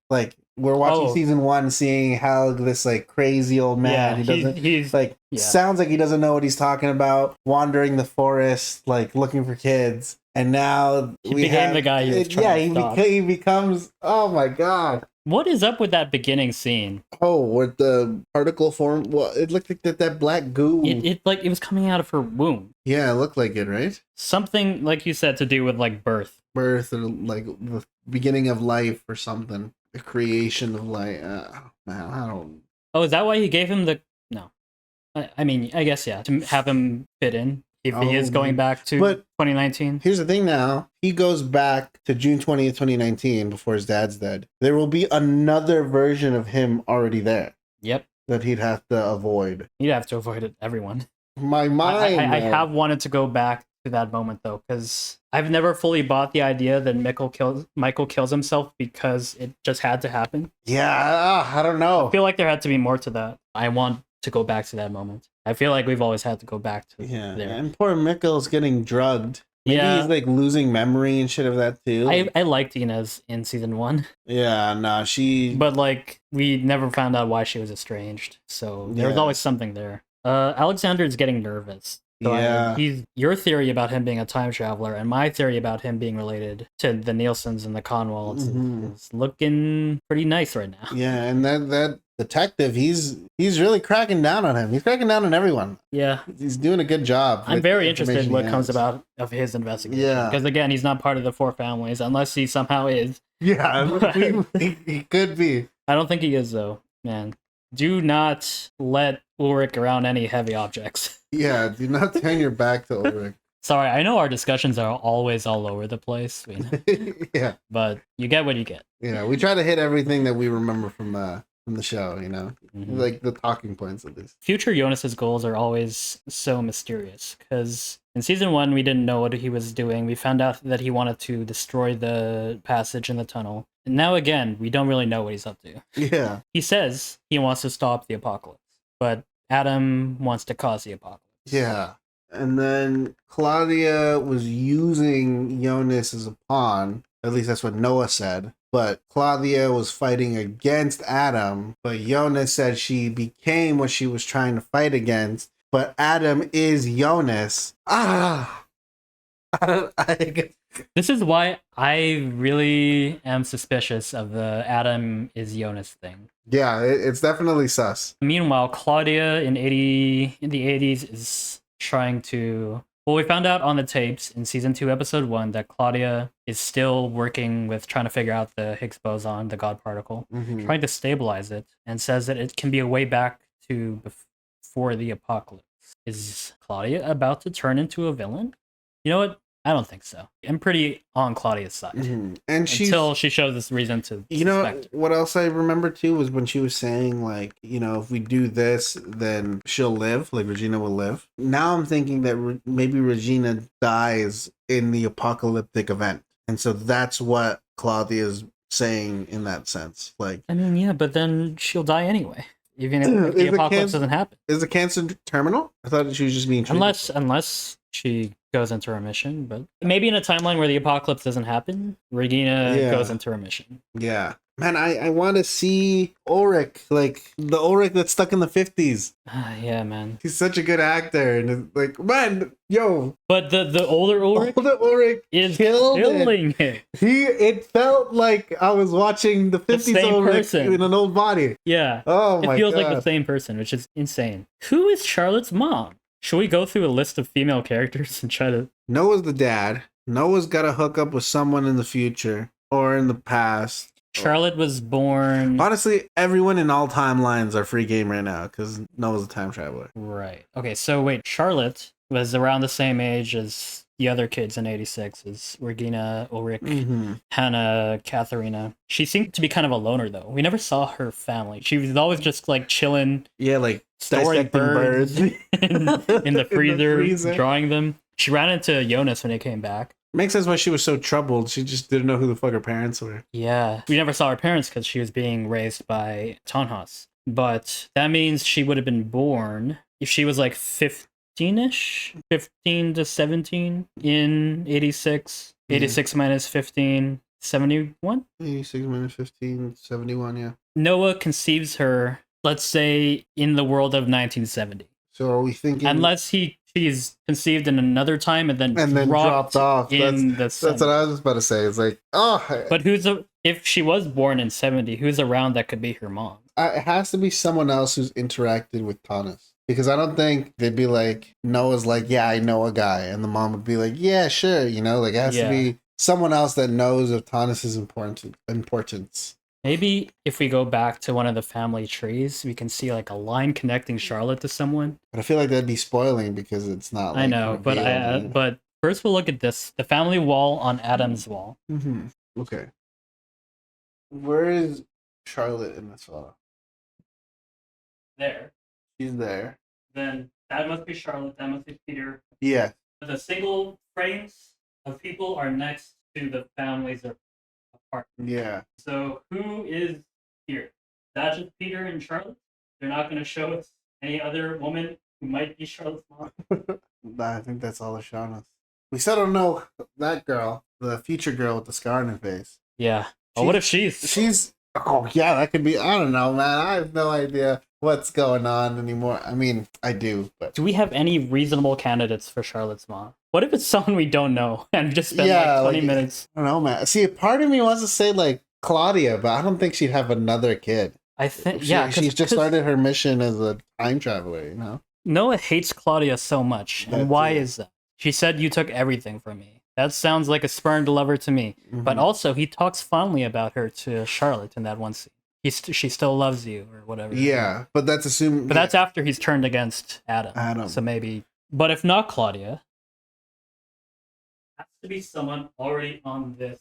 Like, we're watching season 1, seeing Helge, this like crazy old man who doesn't he's sounds like he doesn't know what he's talking about, wandering the forest, like looking for kids. And now he became the guy he becomes, oh my god. What is up with that beginning scene? Oh, with the particle form, well, it looked like that black goo. It was coming out of her womb. Yeah, it looked like it, right? Something, like you said, to do with like birth or like the beginning of life or something. The creation of life. Man, I don't. Oh, is that why he gave him the? No, I mean, I guess yeah, to have him fit in. If he is going back to 2019. Here's the thing now. He goes back to June 20th, 2019, before his dad's dead. There will be another version of him already there. Yep. That he'd have to avoid. He'd have to avoid it, everyone. My mind. I have wanted to go back to that moment, though, because I've never fully bought the idea that Michael kills himself because it just had to happen. Yeah, I don't know. I feel like there had to be more to that. I want to go back to that moment. I feel like we've always had to go back to there. And poor Mikkel's getting drugged Maybe he's like losing memory and shit of that too. I liked Inez in season 1. Yeah, nah, But like we never found out why she was estranged, so there was always something there. Alexander is getting nervous. So he's your theory about him being a time traveler, and my theory about him being related to the Nielsens and the Kahnwalds is looking pretty nice right now. Yeah, and that detective, he's really cracking down on him. He's cracking down on everyone. Yeah, he's doing a good job. I'm very interested in what comes about of his investigation. Yeah, because again, he's not part of the 4 families unless he somehow is. Yeah, he could be. I don't think he is though, man. Do not let Ulrich around any heavy objects. Yeah, do not turn your back to Ulrich. Sorry, I know our discussions are always all over the place. Yeah. But you get what you get. Yeah, we try to hit everything that we remember from the show, you know? Like the talking points at least. Future Jonas's goals are always so mysterious, because in season 1, we didn't know what he was doing. We found out that he wanted to destroy the passage in the tunnel. And now again, we don't really know what he's up to. Yeah. He says he wants to stop the apocalypse, but Adam wants to cause the apocalypse. Yeah. And then Claudia was using Jonas as a pawn. At least that's what Noah said. But Claudia was fighting against Adam. But Jonas said she became what she was trying to fight against. But Adam is Jonas. This is why I really am suspicious of the Adam is Jonas thing. Yeah, it's definitely sus. Meanwhile, Claudia in the 80s is trying to... Well, we found out on the tapes in season 2, episode 1, that Claudia is still working with trying to figure out the Higgs boson, the God particle, trying to stabilize it, and says that it can be a way back to before the apocalypse. Is Claudia about to turn into a villain? You know what? I don't think so. I'm pretty on Claudia's side. And until she shows us reason to You know, what else I remember too was when she was saying, like, you know, if we do this, then she'll live, like Regina will live. Now I'm thinking that maybe Regina dies in the apocalyptic event. And so that's what Claudia's saying in that sense. Like, I mean, yeah, but then she'll die anyway. Even if the apocalypse doesn't happen. Is the cancer terminal? I thought she was just being treated. Unless she goes into remission, but maybe in a timeline where the apocalypse doesn't happen, Regina goes into remission. Yeah. Man, I want to see Ulrich, like the Ulrich that's stuck in the 50s. Yeah, man. He's such a good actor. And it's like, man, yo. But the older Ulrich is killing it. It felt like I was watching the 50s Ulrich in an old body. Yeah. Oh, my God. It feels like the same person, which is insane. Who is Charlotte's mom? Should we go through a list of female characters and try to... Noah's the dad. Noah's got to hook up with someone in the future or in the past. Charlotte was born... Honestly, everyone in all timelines are free game right now because Noah's a time traveler. Right. Okay, so wait, Charlotte was around the same age as the other kids in 86, as Regina, Ulrich, Hannah, Katharina. She seemed to be kind of a loner, though. We never saw her family. She was always just, like, chilling. Yeah, like, storing birds in the freezer, drawing them. She ran into Jonas when he came back. Makes sense why she was so troubled. She just didn't know who the fuck her parents were. Yeah. We never saw her parents because she was being raised by Tonhas. But that means she would have been born if she was like 15-ish? 15 to 17 in 86. 86 minus 15, 71? 86 minus 15, 71, yeah. Noah conceives her, let's say, in the world of 1970. So are we thinking... Unless she's conceived in another time and then dropped off that's what I was about to say. It's like, oh... But if she was born in 70, who's around that could be her mom? It has to be someone else who's interacted with Thomas. Because I don't think they'd be like, Noah's like, yeah, I know a guy. And the mom would be like, yeah, sure. You know, like it has to be someone else that knows of Thomas's importance. Maybe if we go back to one of the family trees, we can see like a line connecting Charlotte to someone. But I feel like that'd be spoiling because it's not. Like, I know, but first we'll look at this: the family wall on Adam's wall. Okay. Where is Charlotte in this photo? There. She's there. Then that must be Charlotte. That must be Peter. Yeah. The single frames of people are next to the families apart. Yeah. So who is here? Is that just Peter and Charlotte? They're not going to show us any other woman who might be Charlotte's mom? Nah, I think that's all they're showing us. We still don't know that girl, the future girl with the scar on her face. Yeah. Oh, what if she's... Oh, yeah, that could be... I don't know, man. I have no idea what's going on anymore. I mean, I do, but... Do we have any reasonable candidates for Charlotte's mom? What if it's someone we don't know and just spend like 20 minutes? I don't know, man. See, part of me wants to say like Claudia, but I don't think she'd have another kid. I think, she's just started her mission as a time traveler, you know? Noah hates Claudia so much. And why is that? She said, you took everything from me. That sounds like a spurned lover to me. But also, he talks fondly about her to Charlotte in that one scene. She still loves you, or whatever. Yeah, but that's assuming... But that's after he's turned against Adam. So maybe... But if not Claudia, it has to be someone already on this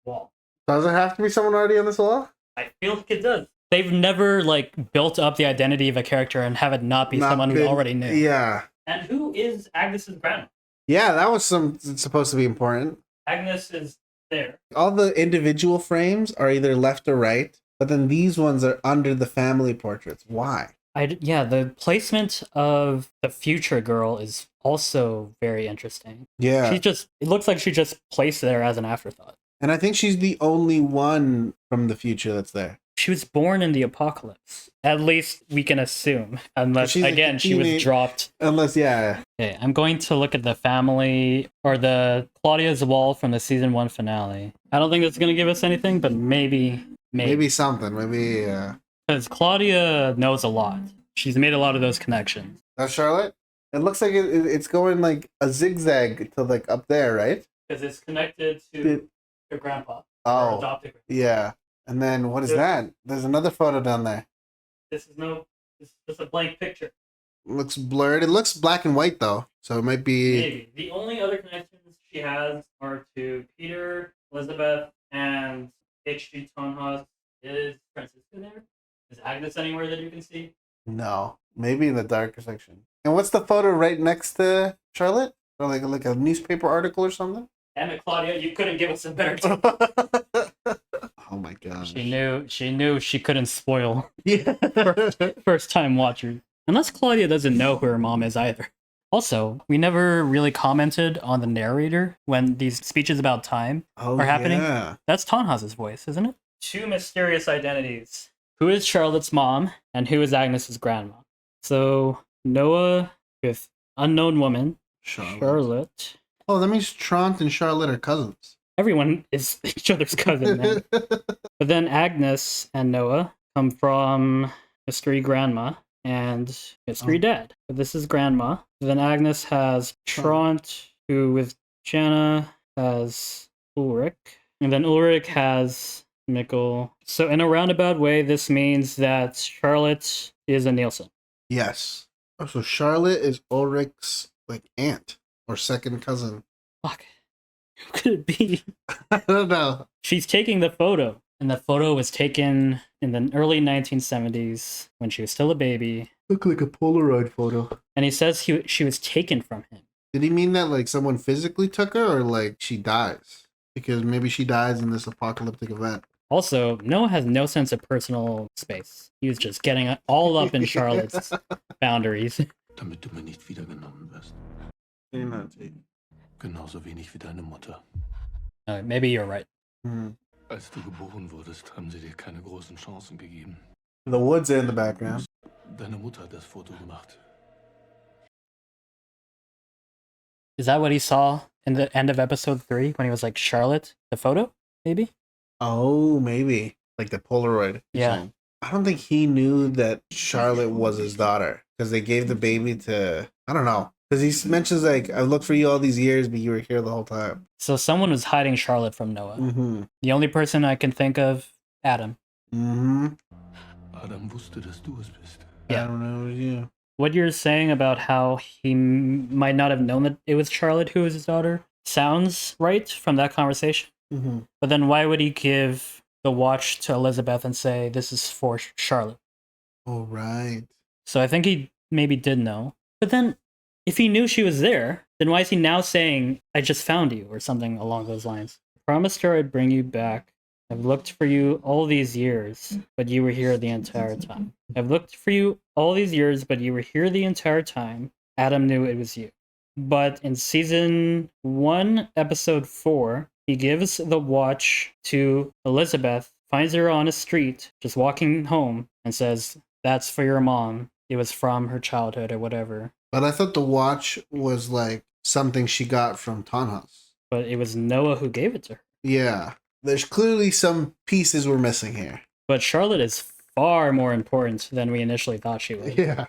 wall. Does it have to be someone already on this wall? I feel like it does. They've never, like, built up the identity of a character and have it not be someone we already knew. Yeah. And who is Agnes's grandma? Yeah, that was supposed to be important. Agnes is there. All the individual frames are either left or right, but then these ones are under the family portraits. Why? Yeah, the placement of the future girl is also very interesting. Yeah. It looks like she just placed there as an afterthought. And I think she's the only one from the future that's there. She was born in the apocalypse. At least we can assume. Unless, again, she was dropped. Yeah. Okay, I'm going to look at the family, or the Claudia's wall from the season 1 finale. I don't think that's going to give us anything, but maybe. Maybe something. Maybe, Because Claudia knows a lot. She's made a lot of those connections. That's Charlotte? It looks like it's going like a zigzag to like up there, right? Because it's connected to her grandpa. Oh, adopted grandpa. Yeah. And then what is that? There's another photo down there. This is just a blank picture. Looks blurred. It looks black and white though, so it might be. Maybe. The only other connections she has are to Peter, Elizabeth, and H.G. Tonhaus. Is Franziska there? Is Agnes anywhere that you can see? No, maybe in the darker section. And what's the photo right next to Charlotte? Or like a newspaper article or something? Damn it, Claudia, you couldn't give us a better time. Oh my gosh. She knew she couldn't spoil first time watchers. Unless Claudia doesn't know who her mom is either. Also, we never really commented on the narrator when these speeches about time are happening. Yeah. That's Tonhaus's voice, isn't it? Two mysterious identities. Who is Charlotte's mom and who is Agnes's grandma? So, Noah with unknown woman, Charlotte. Oh, that means Trant and Charlotte are cousins. Everyone is each other's cousin, man. But then Agnes and Noah come from mystery grandma and mystery dad. But this is grandma. Then Agnes has Trant, who with Jana has Ulrich. And then Ulrich has Mikkel. So in a roundabout way, this means that Charlotte is a Nielsen. Yes. Oh, so Charlotte is Ulrich's like aunt or second cousin. Fuck. Who could it be? I don't know. She's taking the photo. And the photo was taken in the early 1970s when she was still a baby. Look like a Polaroid photo. And he says she was taken from him. Did he mean that like someone physically took her or like she dies? Because maybe she dies in this apocalyptic event. Also, Noah has no sense of personal space. He was just getting all up in Charlotte's boundaries. Damit du mir nicht wiedergenommen wirst. Genauso wenig wie deine Mutter. Maybe you're right. Als du geboren wurdest, haben sie dir keine großen Chancen gegeben. The woods are in the background. Deine Mutter hat das Foto gemacht. Is that what he saw in the end of episode 3 when he was like, Charlotte, the photo? Maybe? Oh, maybe. Like the Polaroid. Yeah. I don't think he knew that Charlotte was his daughter because they gave the baby to, I don't know. Because he mentions like, I've looked for you all these years, but you were here the whole time. So someone was hiding Charlotte from Noah. Mm-hmm. The only person I can think of, Adam. Mm-hmm. Adam wusste, dass du es bist. Yeah. I don't know, it was you. What you're saying about how he might not have known that it was Charlotte who was his daughter sounds right from that conversation. Mm-hmm. But then why would he give the watch to Elizabeth and say, this is for Charlotte? Oh, right. So I think he maybe did know. But then if he knew she was there, then why is he now saying, I just found you, or something along those lines? I promised her I'd bring you back. I've looked for you all these years, but you were here the entire time. I've looked for you all these years, but you were here the entire time. Adam knew it was you. But in season 1, episode 4, he gives the watch to Elisabeth, finds her on a street, just walking home, and says, "That's for your mom. It was from her childhood," or whatever. But I thought the watch was like something she got from Tanhas. But it was Noah who gave it to her. Yeah. There's clearly some pieces we're missing here. But Charlotte is far more important than we initially thought she was. Yeah.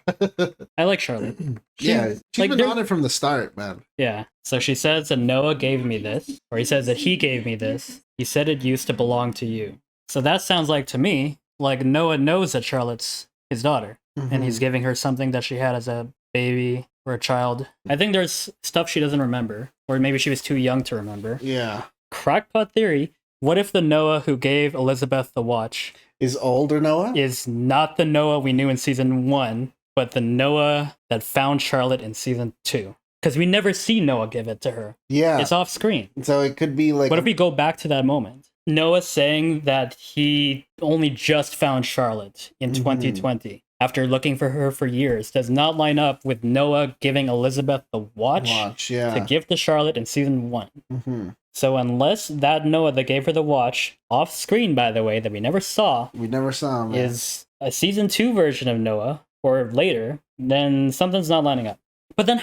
I like Charlotte. She's been on it from the start, man. Yeah. So she says that Noah gave me this, or he says that he gave me this. He said it used to belong to you. So that sounds like to me, like Noah knows that Charlotte's his daughter, and he's giving her something that she had as a baby or a child. I think there's stuff she doesn't remember, or maybe she was too young to remember. Yeah. Crackpot theory. What if the Noah who gave Elisabeth the watch is older Noah? Is not the Noah we knew in season 1, but the Noah that found Charlotte in season 2. Because we never see Noah give it to her. Yeah. It's off screen. So it could be like... What if we go back to that moment? Noah saying that he only just found Charlotte in 2020 after looking for her for years does not line up with Noah giving Elisabeth the watch to give to Charlotte in season 1. So unless that Noah that gave her the watch, off screen by the way, that we never saw, man. is a season 2 version of Noah, or later, then something's not lining up. But then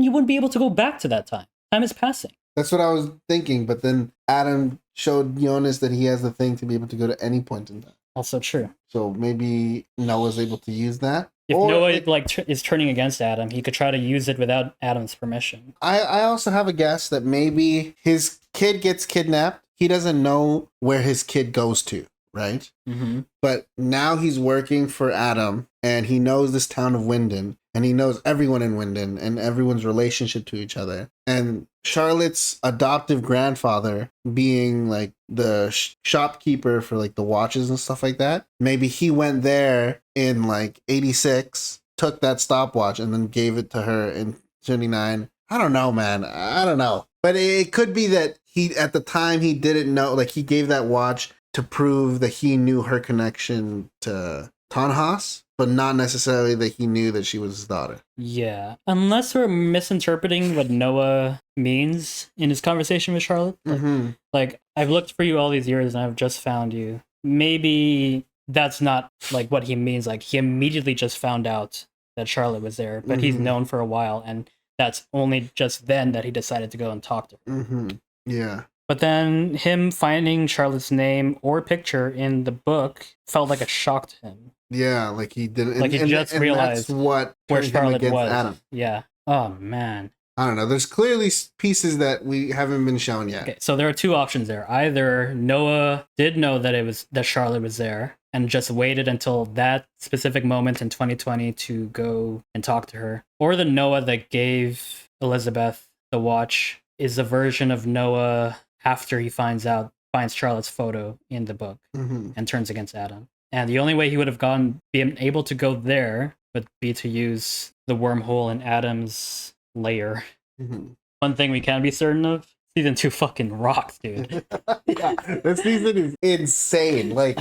you wouldn't be able to go back to that time. Time is passing. That's what I was thinking, but then Adam showed Jonas that he has the thing to be able to go to any point in time. Also true. So maybe Noah's able to use that. If Noah is turning against Adam, he could try to use it without Adam's permission. I also have a guess that maybe his kid gets kidnapped. He doesn't know where his kid goes to, right? But now he's working for Adam, and he knows this town of Winden, and he knows everyone in Winden and everyone's relationship to each other. And Charlotte's adoptive grandfather being like the shopkeeper for like the watches and stuff like that. Maybe he went there in like 86, took that stopwatch and then gave it to her in 79. I don't know, man. I don't know. But it could be that he, at the time, he didn't know, like he gave that watch to prove that he knew her connection to Tanhas, but not necessarily that he knew that she was his daughter. Yeah. Unless we're misinterpreting what Noah means in his conversation with Charlotte. Like, I've looked for you all these years and I've just found you. Maybe that's not like what he means. Like, he immediately just found out that Charlotte was there, but he's known for a while, and that's only just then that he decided to go and talk to her. Yeah. But then him finding Charlotte's name or picture in the book felt like a shock to him. Yeah, like he didn't. Like he just realized that's what where turned him Charlotte against was. Adam. Yeah. Oh man. I don't know. There's clearly pieces that we haven't been shown yet. Okay, so there are two options there. Either Noah did know that Charlotte was there and just waited until that specific moment in 2020 to go and talk to her, or the Noah that gave Elisabeth the watch is a version of Noah after he finds Charlotte's photo in the book and turns against Adam. And the only way he would have been able to go there would be to use the wormhole in Adam's layer. One thing we can be certain of: season 2 fucking rocks, dude. Yeah, this season is insane. Like,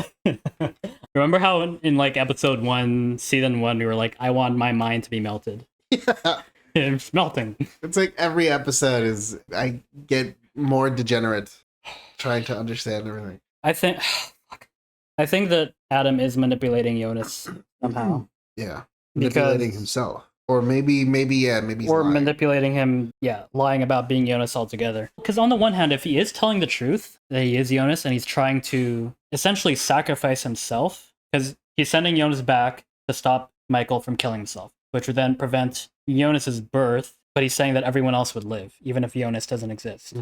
remember how in like episode 1, season 1, we were like, I want my mind to be melted. Yeah. It's melting. It's like every episode I get more degenerate trying to understand everything. I think that Adam is manipulating Jonas somehow. Yeah. Manipulating himself. Or maybe he's or lying. manipulating him, lying about being Jonas altogether. Because on the one hand, if he is telling the truth, that he is Jonas, and he's trying to essentially sacrifice himself, because he's sending Jonas back to stop Mikkel from killing himself, which would then prevent Jonas's birth, but he's saying that everyone else would live, even if Jonas doesn't exist.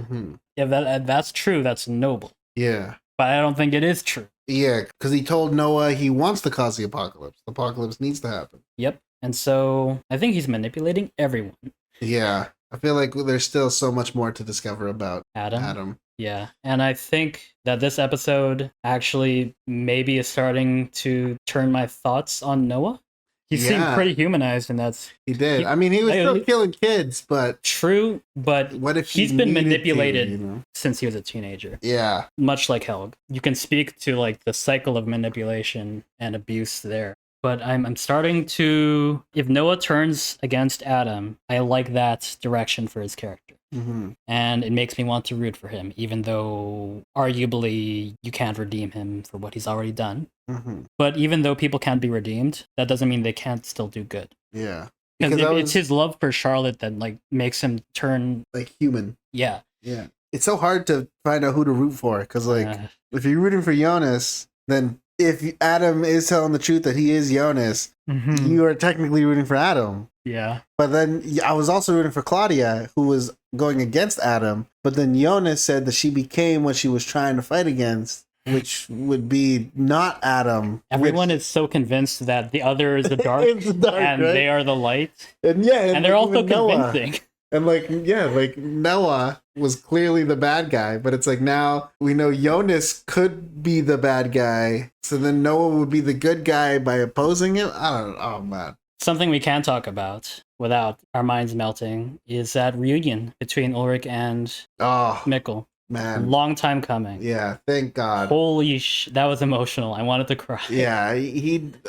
If that's true, that's noble. Yeah. But I don't think it is true. Yeah, because he told Noah he wants to cause the apocalypse. The apocalypse needs to happen. Yep. And so I think he's manipulating everyone. Yeah. I feel like there's still so much more to discover about Adam. Yeah. And I think that this episode actually maybe is starting to turn my thoughts on Noah. He seemed pretty humanized, and he did. I mean, he was still killing kids, but true. But what if he's been manipulated since he was a teenager? Yeah, much like Helge. You can speak to like the cycle of manipulation and abuse there. But I'm starting to, if Noah turns against Adam, I like that direction for his character. And it makes me want to root for him, even though arguably you can't redeem him for what he's already done. But even though people can't be redeemed, that doesn't mean they can't still do good. Yeah. Because it's his love for Charlotte that like makes him turn like human. Yeah. Yeah. It's so hard to find out who to root for because like if you're rooting for Jonas, then if Adam is telling the truth that he is Jonas, you are technically rooting for Adam. Yeah. But then I was also rooting for Claudia, who was going against Adam. But then Jonas said that she became what she was trying to fight against, which would be not Adam. Everyone is so convinced that the other is the dark, and right? they are the light. And and they're also Noah. convincing. And like Noah was clearly the bad guy, but it's like now we know Jonas could be the bad guy, so then Noah would be the good guy by opposing him. I don't know. Oh man. Something we can talk about without our minds melting is that reunion between Ulrich and Mikkel. Man, long time coming. Yeah, thank God. Holy that was emotional. I wanted to cry. Yeah,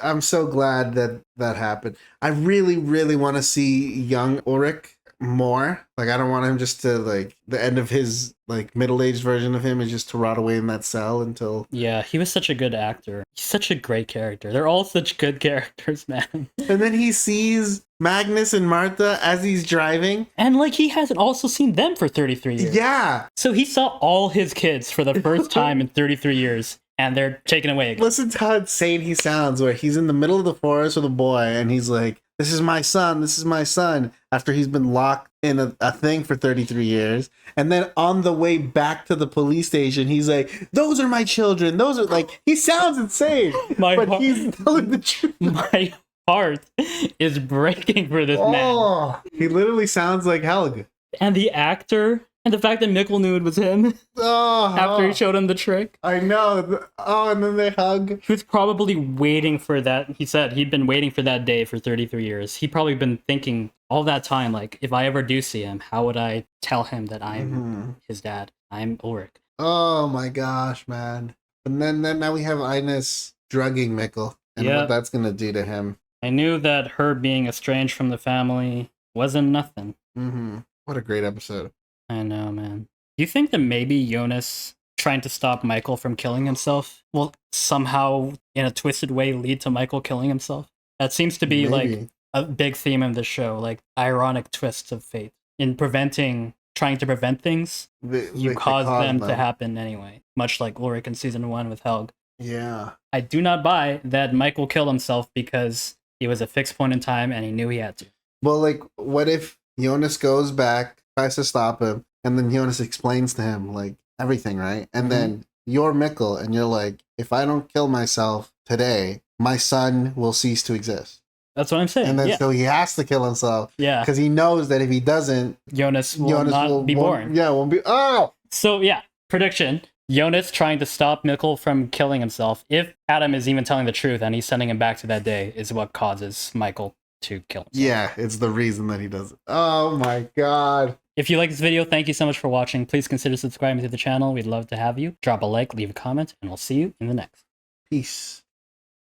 I'm so glad that happened. I really, really want to see young Ulrich more. Like, I don't want him just to like the end of his like middle-aged version of him is just to rot away in that cell until. Yeah, he was such a good actor. He's such a great character. They're all such good characters, man. And then he sees Magnus and Martha as he's driving. And like he hasn't also seen them for 33 years. Yeah. So he saw all his kids for the first time in 33 years. And they're taken away again. Listen to how insane he sounds, where he's in the middle of the forest with a boy, and he's like, this is my son, this is my son, after he's been locked in a thing for 33 years. And then on the way back to the police station, he's like, those are my children, those are like, he sounds insane, he's telling the truth. My heart is breaking for this man. He literally sounds like Helge. And the actor... And the fact that Mikkel knew it was him after he showed him the trick. I know. And then they hug. He was probably waiting for that. He said he'd been waiting for that day for 33 years. He'd probably been thinking all that time, like, if I ever do see him, how would I tell him that I'm his dad? I'm Ulrich. Oh my gosh, man. And then now we have Agnes drugging Mikkel and what that's going to do to him. I knew that her being estranged from the family wasn't nothing. What a great episode. I know, man. Do you think that maybe Jonas trying to stop Michael from killing himself will somehow, in a twisted way, lead to Michael killing himself? That seems to be like a big theme of the show, like ironic twists of fate. In trying to prevent things, you cause them to happen anyway. Much like Ulrich in season 1 with Helge. Yeah. I do not buy that Michael killed himself because he was a fixed point in time and he knew he had to. Well, like, what if Jonas goes back, tries to stop him, and then Jonas explains to him like everything, right? And then you're Mikkel, and you're like, if I don't kill myself today, my son will cease to exist. That's what I'm saying. And then so he has to kill himself. Yeah, because he knows that if he doesn't, Jonas will not be born. Won't be. Oh, so yeah, prediction: Jonas trying to stop Mikkel from killing himself. If Adam is even telling the truth and he's sending him back to that day, is what causes Michael to kill himself. Yeah, it's the reason that he does it. Oh my god. If you like this video, thank you so much for watching. Please consider subscribing to the channel. We'd love to have you. Drop a like, leave a comment, and we'll see you in the next. Peace.